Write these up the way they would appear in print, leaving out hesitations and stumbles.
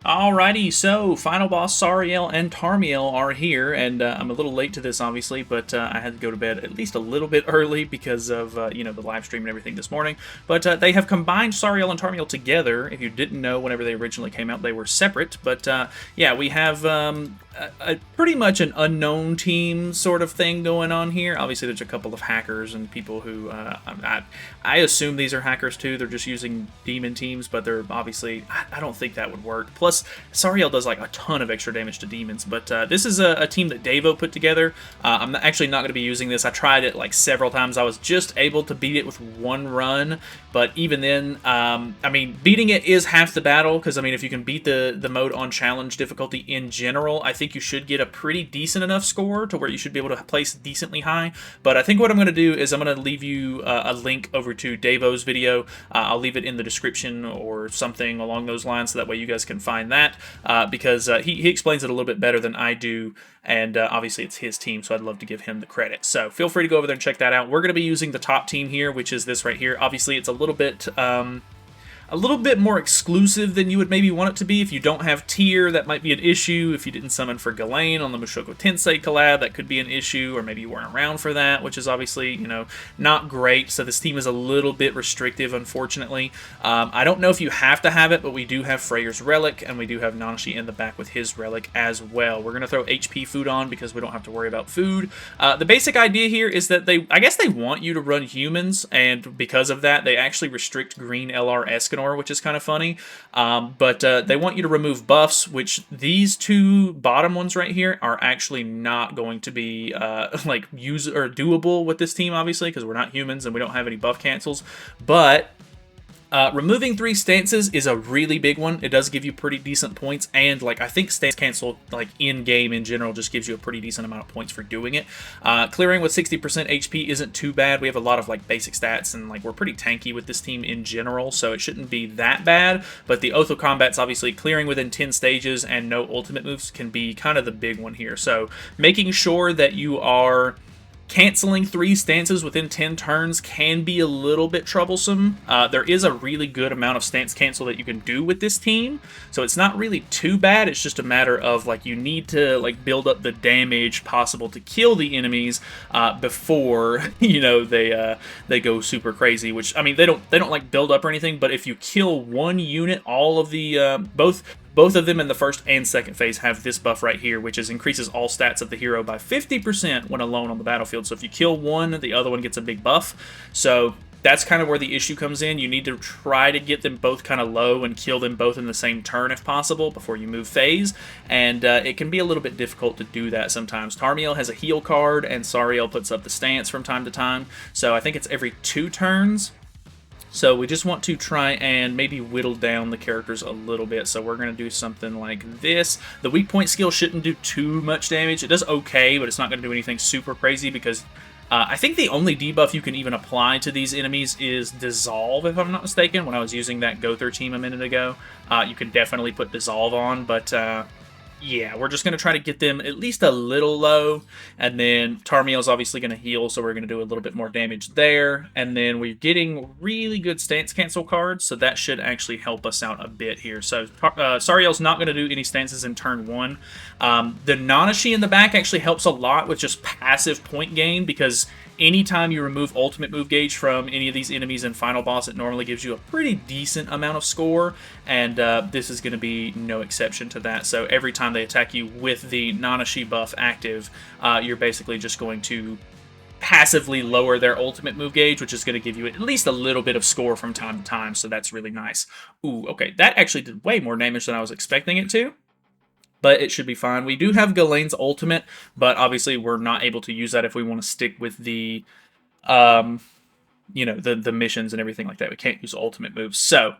Alrighty, so final boss Sariel and Tarmiel are here, and I'm a little late to this, obviously, but I had to go to bed at least a little bit early because of the live stream and everything this morning. But they have combined Sariel and Tarmiel together. If you didn't know, whenever they originally came out, they were separate. But yeah, we have pretty much an unknown team sort of thing going on here. Obviously, there's a couple of hackers and people who I assume these are hackers too. They're just using demon teams, but they're obviously I don't think that would work. Plus, Sariel does like a ton of extra damage to demons, but this is a team that Davo put together. I'm actually not going to be using this. I tried it like several times. I was just able to beat it with one run, but even then, I mean, beating it is half the battle, because I mean, if you can beat the mode on challenge difficulty in general, I think you should get a pretty decent enough score to where you should be able to place decently high. But I think what I'm going to do is I'm going to leave you a link over to Davo's video. I'll leave it in the description or something along those lines, so that way you guys can find that. Because he explains it a little bit better than I do, and obviously it's his team, so I'd love to give him the credit. So feel free to go over there and check that out. We're going to be using the top team here, which is this right here. Obviously, it's a little bit more exclusive than you would maybe want it to be. If you don't have tier, that might be an issue. If you didn't summon for Ghislaine on the Mushoku Tensei collab, that could be an issue, or maybe you weren't around for that, which is obviously, not great. So this team is a little bit restrictive, unfortunately. I don't know if you have to have it, but we do have Freyr's Relic, and we do have Nanashi in the back with his Relic as well. We're going to throw HP food on because we don't have to worry about food. The basic idea here is that I guess they want you to run humans, and because of that, they actually restrict green LR Escanor, which is kind of funny. But they want you to remove buffs, which these two bottom ones right here are actually not going to be like doable with this team, obviously, because we're not humans and we don't have any buff cancels. But removing 3 stances is a really big one. It does give you pretty decent points, and like I think stance cancel like in game in general just gives you a pretty decent amount of points for doing it. Clearing with 60% HP isn't too bad. We have a lot of like basic stats, and like we're pretty tanky with this team in general, so it shouldn't be that bad. But the Oath of Combat's obviously clearing within 10 stages and no ultimate moves can be kind of the big one here. So making sure that you are canceling 3 stances within 10 turns can be a little bit troublesome. There is a really good amount of stance cancel that you can do with this team, so it's not really too bad. It's just a matter of like you need to like build up the damage possible to kill the enemies before they go super crazy. Which I mean they don't like build up or anything, but if you kill one unit, all of the both of them in the first and second phase have this buff right here, which increases all stats of the hero by 50% when alone on the battlefield. So if you kill one, the other one gets a big buff. So that's kind of where the issue comes in. You need to try to get them both kind of low and kill them both in the same turn if possible before you move phase. And it can be a little bit difficult to do that sometimes. Tarmiel has a heal card, and Sariel puts up the stance from time to time. So I think it's every 2 turns. So we just want to try and maybe whittle down the characters a little bit. So we're going to do something like this. The weak point skill shouldn't do too much damage. It does okay, but it's not going to do anything super crazy because I think the only debuff you can even apply to these enemies is Dissolve, if I'm not mistaken. When I was using that Gother team a minute ago, you can definitely put Dissolve on, but yeah, we're just going to try to get them at least a little low, and then Tarmiel's obviously going to heal, so we're going to do a little bit more damage there, and then we're getting really good stance cancel cards, so that should actually help us out a bit here. So Sariel's not going to do any stances in turn 1. The Nanashi in the back actually helps a lot with just passive point gain, because anytime you remove ultimate move gauge from any of these enemies in Final Boss, it normally gives you a pretty decent amount of score, and this is going to be no exception to that. So every time they attack you with the Nanashi buff active, you're basically just going to passively lower their ultimate move gauge, which is going to give you at least a little bit of score from time to time, so that's really nice. Ooh, okay, that actually did way more damage than I was expecting it to, but it should be fine. We do have Ghislaine's ultimate, but obviously we're not able to use that if we want to stick with the, the missions and everything like that. We can't use ultimate moves. So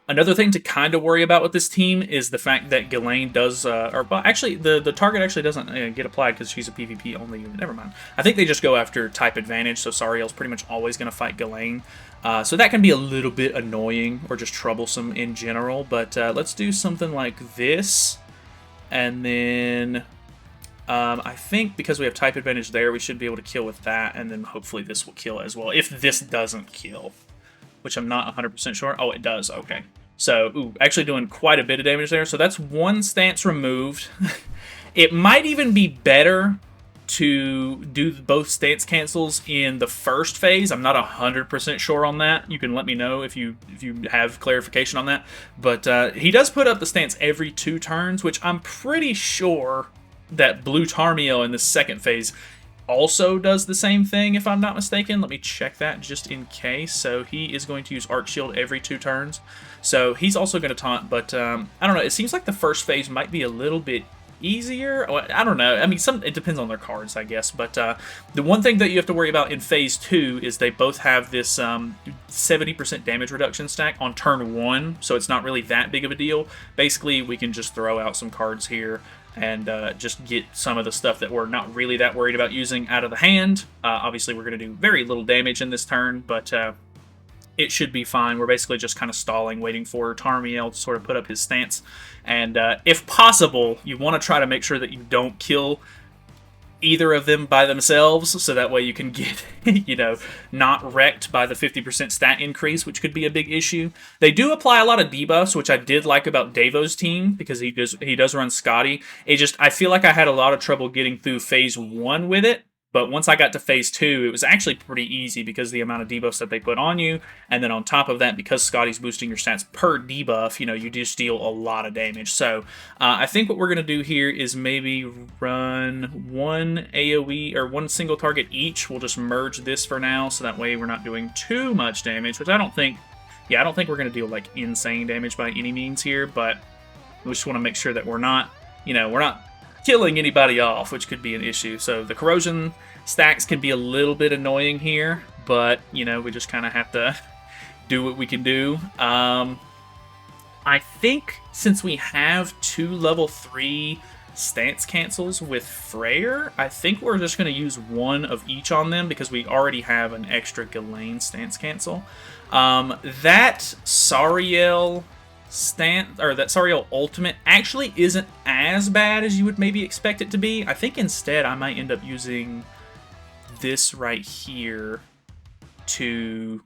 another thing to kind of worry about with this team is the fact that Ghislaine does, actually the target actually doesn't get applied because she's a PvP only unit. Never mind. I think they just go after type advantage, so Sariel's pretty much always going to fight Ghislaine. So that can be a little bit annoying or just troublesome in general, but let's do something like this. And then I think because we have type advantage there, we should be able to kill with that, and then hopefully this will kill as well. If this doesn't kill, which I'm not 100% sure. Oh, it does. Okay. So, ooh, actually doing quite a bit of damage there. So that's one stance removed. It might even be better to do both stance cancels in the first phase. I'm not 100% sure on that. You can let me know if you have clarification on that. But he does put up the stance every 2 turns, which I'm pretty sure that Blue Tarmiel in the second phase also does the same thing, if I'm not mistaken. Let me check that just in case. So he is going to use Arc Shield every 2 turns. So he's also going to taunt, but I don't know. It seems like the first phase might be a little bit easier. I don't know. I mean, it depends on their cards, I guess. But the one thing that you have to worry about in phase 2 is they both have this 70% damage reduction stack on turn 1, so it's not really that big of a deal. Basically, we can just throw out some cards here and just get some of the stuff that we're not really that worried about using out of the hand. Obviously, we're going to do very little damage in this turn, but it should be fine. We're basically just kind of stalling, waiting for Tarmiel to sort of put up his stance. And if possible, you want to try to make sure that you don't kill either of them by themselves, so that way you can get, you know, not wrecked by the 50% stat increase, which could be a big issue. They do apply a lot of debuffs, which I did like about Davo's team, because he does run Scotty. I feel like I had a lot of trouble getting through phase 1 with it. But once I got to phase 2, it was actually pretty easy because of the amount of debuffs that they put on you. And then on top of that, because Scotty's boosting your stats per debuff, you know, you just deal a lot of damage. So I think what we're going to do here is maybe run one AoE or one single target each. We'll just merge this for now, so that way we're not doing too much damage, which I don't think we're going to deal like insane damage by any means here. But we just want to make sure that we're not killing anybody off, which could be an issue. So the corrosion stacks can be a little bit annoying here, but, you know, we just kind of have to do what we can do. I think since we have 2 level 3 stance cancels with Freyr, I think we're just going to use one of each on them because we already have an extra Ghislaine stance cancel. That Sariel ultimate actually isn't as bad as you would maybe expect it to be. I think instead I might end up using this right here to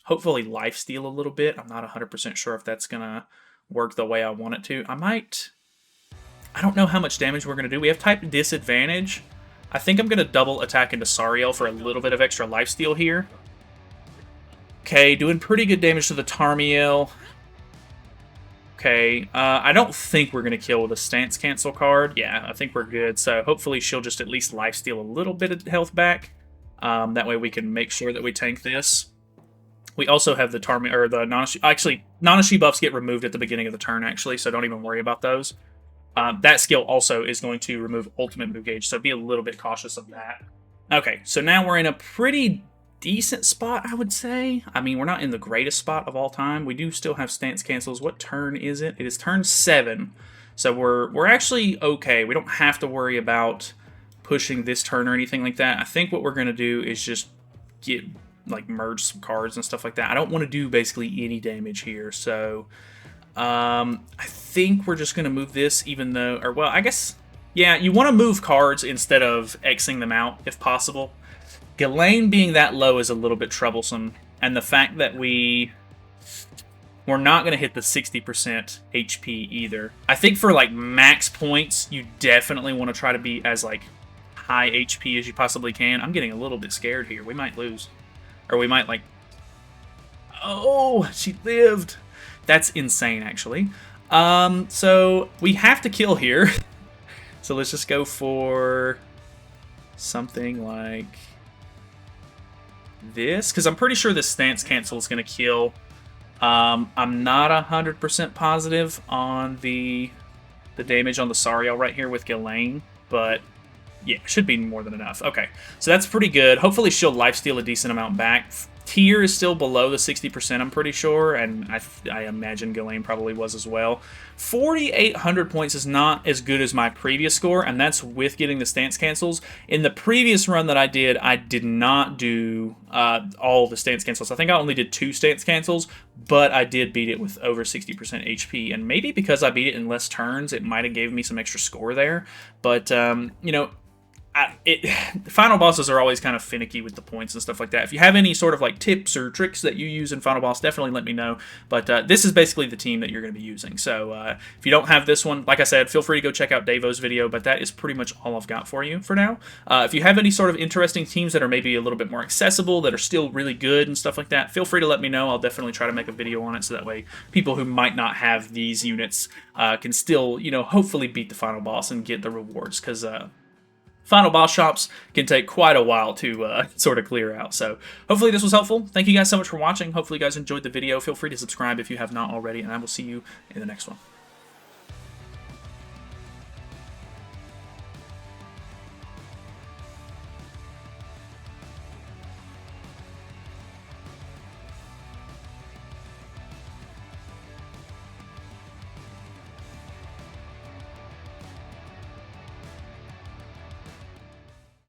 hopefully lifesteal a little bit. I'm not 100% sure if that's gonna work the way I want it to. I don't know how much damage we're gonna do. We have type disadvantage. I think I'm gonna double attack into Sariel for a little bit of extra lifesteal here. Okay, doing pretty good damage to the Tarmiel. Okay, I don't think we're going to kill with a stance cancel card. Yeah, I think we're good. So hopefully she'll just at least lifesteal a little bit of health back. That way we can make sure that we tank this. We also have the Tarmiel, or the Nanashi. Actually, Nanashi buffs get removed at the beginning of the turn, actually, so don't even worry about those. That skill also is going to remove ultimate move gauge, so be a little bit cautious of that. Okay, so now we're in a pretty decent spot, I would say. I mean, we're not in the greatest spot of all time. We do still have stance cancels. What turn is it? It is turn 7. So we're actually okay. We don't have to worry about pushing this turn or anything like that. I think what we're going to do is just merge some cards and stuff like that. I don't want to do basically any damage here. So I think we're just going to move this, even though, or well, I guess, yeah, you want to move cards instead of Xing them out if possible. Ghislaine being that low is a little bit troublesome, and the fact that we're not going to hit the 60% HP either. I think for like max points, you definitely want to try to be as like high HP as you possibly can. I'm getting a little bit scared here. We might lose. Or we might like... Oh, she lived! That's insane, actually. So we have to kill here. So let's just go for something like this, because I'm pretty sure this stance cancel is going to kill. I'm not 100% positive on the damage on the Sariel right here with Ghislaine, but yeah, should be more than enough. Okay, so that's pretty good. Hopefully she'll lifesteal a decent amount back. Tier is still below the 60%, I'm pretty sure, and I imagine Ghislaine probably was as well. 4,800 points is not as good as my previous score, and that's with getting the stance cancels. In the previous run that I did not do all the stance cancels. I think I only did 2 stance cancels, but I did beat it with over 60% HP, and maybe because I beat it in less turns, it might have gave me some extra score there. But, you know, Final bosses are always kind of finicky with the points and stuff like that. If you have any sort of like tips or tricks that you use in Final Boss, definitely let me know. But this is basically the team that you're going to be using. So if you don't have this one, like I said, feel free to go check out Davo's video, but that is pretty much all I've got for you for now. If you have any sort of interesting teams that are maybe a little bit more accessible, that are still really good and stuff like that, feel free to let me know. I'll definitely try to make a video on it so that way people who might not have these units can still, hopefully beat the final boss and get the rewards, because final boss shops can take quite a while to sort of clear out. So hopefully this was helpful. Thank you guys so much for watching. Hopefully you guys enjoyed the video. Feel free to subscribe if you have not already, and I will see you in the next one.